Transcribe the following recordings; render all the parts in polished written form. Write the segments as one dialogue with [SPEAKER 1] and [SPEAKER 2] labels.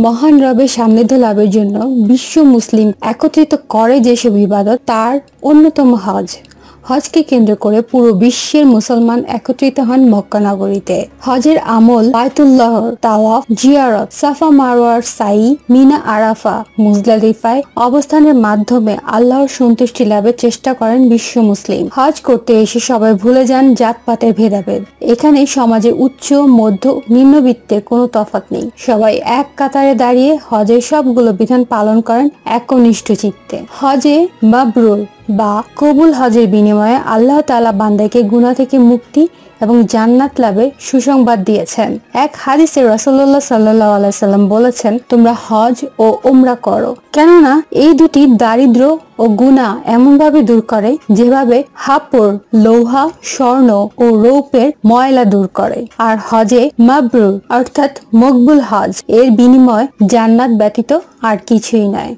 [SPEAKER 1] মহান রবের সান্নিধ্য লাভের জন্য বিশ্ব মুসলিম একত্রিত করে যেসব ইবাদত তার অন্যতম হজ। হজকে কেন্দ্র করে পুরো বিশ্বের মুসলমান একত্রিত হন মক্কা নগরীতে। হজের আমল বায়তুল্লাহর তাওয়াফ, জিয়ারত, সাফা মারওয়ার সাই, মিনা আরাফা, মুজদালিফায় অবস্থানের মাধ্যমে আল্লাহর সন্তুষ্টি লাভের চেষ্টা করেন বিশ্ব মুসলিম। হজ করতে এসে সবাই ভুলে যান জাতপাতের ভেদাভেদ। এখানে সমাজে উচ্চ, মধ্য, নিম্নবিত্তের কোনো তফাৎ নেই। সবাই এক কাতারে দাঁড়িয়ে হজের সবগুলো বিধান পালন করেন একনিষ্ঠ চিত্তে। হজে মাবরুর বা কবুল হজের বিনিময়ে আল্লাহ তাআলা বান্দাকে গুনাহ থেকে মুক্তি এবং জান্নাত লাভে সুসংবাদ দিয়েছেন। এক হাদিসে রাসূলুল্লাহ সাল্লাল্লাহু আলাইহি সাল্লাম বলেছেন, তোমরা হজ ও উমরা করো, কেননা এই দুটি দারিদ্র ও গুনাহ এমনভাবে দূর করে যেভাবে হাপড় লৌহা, স্বর্ণ ও রৌপ্যের ময়লা দূর করে। আর হজে মাবরুর অর্থাৎ মকবুল হজ এর বিনিময় জান্নাত ব্যতীত আর কিছুই নয়।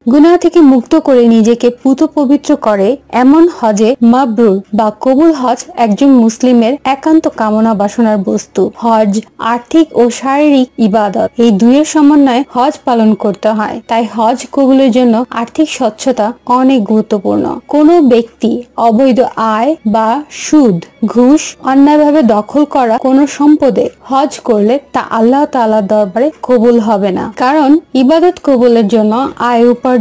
[SPEAKER 1] গুনাহ থেকে মুক্ত করে নিজেকে পুত পবিত্র করে এমন হজে মাবরুর বা কবুল হজ একজন মুসলিমের একান্ত কামনা বাসনার বস্তু। হজ আর্থিক ও শারীরিক ইবাদত, এই দুইয়ের সমন্বয়ে হজ পালন করতে হয়। তাই হজ কবুলের জন্য আর্থিক স্বচ্ছতা অনেক গুরুত্বপূর্ণ। কোনো ব্যক্তি অবৈধ আয় বা সুদ, ঘুষ, অন্যায়ভাবে দখল করা কোনো সম্পদে হজ করলে তা আল্লাহ তাআলার দরবারে কবুল হবে না। কারণ ইবাদত কবুলের জন্য আয় উপার্জন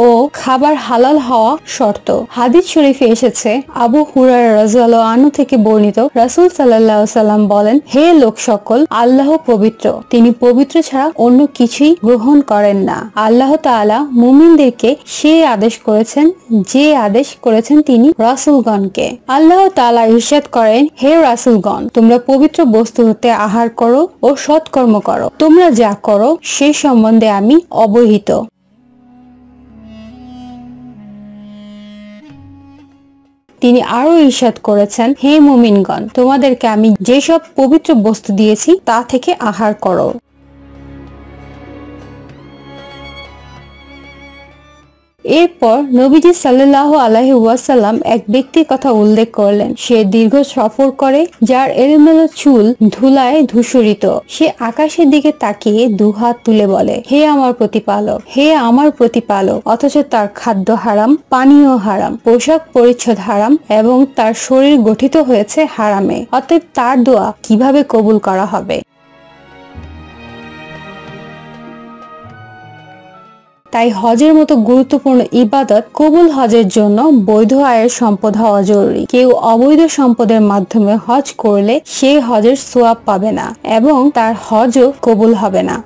[SPEAKER 1] ও খাবার হালাল হওয়া শর্ত। হাদিস শরীফে এসেছে, আবু হুরায়রা রাদিয়াল্লাহু আনহু থেকে বর্ণিত, রাসূল সাল্লাল্লাহু আলাইহি সাল্লাম বলেন, হে লোক সকল, আল্লাহ পবিত্র, তিনি পবিত্র ছাড়া অন্য কিছুই গ্রহণ করেন না। আল্লাহ তাআলা মুমিনদেরকে সেই আদেশ করেছেন যে আদেশ করেছেন তিনি রাসূলগণকে। আল্লাহ তাআলা ইরশাদ করেন, হে রাসূলগণ, তোমরা পবিত্র বস্তু হতে আহার করো ও সৎকর্ম করো। তোমরা যা করো সে সম্বন্ধে আমি অবহিত। তিনি আরো ইরশাদ করেছেন, হে মুমিনগণ, তোমাদেরকে আমি যেসব পবিত্র বস্তু দিয়েছি তা থেকে আহার করো। এরপর নবীজি সাল্লাল্লাহু আলাইহি ওয়াসাল্লাম এক ব্যক্তির কথা উল্লেখ করলেন। সে দীর্ঘ সফর করে, যার এলোমেলো চুল ধুলায় ধূসরিত। সে আকাশের দিকে তাকিয়ে দুহাত তুলে বলে, হে আমার প্রতিপালক, হে আমার প্রতিপালক, অথচ তার খাদ্য হারাম, পানীয় হারাম, পোশাক পরিচ্ছদ হারাম এবং তার শরীর গঠিত হয়েছে হারামে। অতএব তার দোয়া কিভাবে কবুল করা হবে? তাই হজের মতো গুরুত্বপূর্ণ ইবাদত কবুল হজের জন্য বৈধ আয়ের সম্পদ হওয়া জরুরি। কেউ অবৈধ সম্পদের মাধ্যমে হজ করলে সে হজের সওয়াব পাবে না এবং তার হজও কবুল হবে না।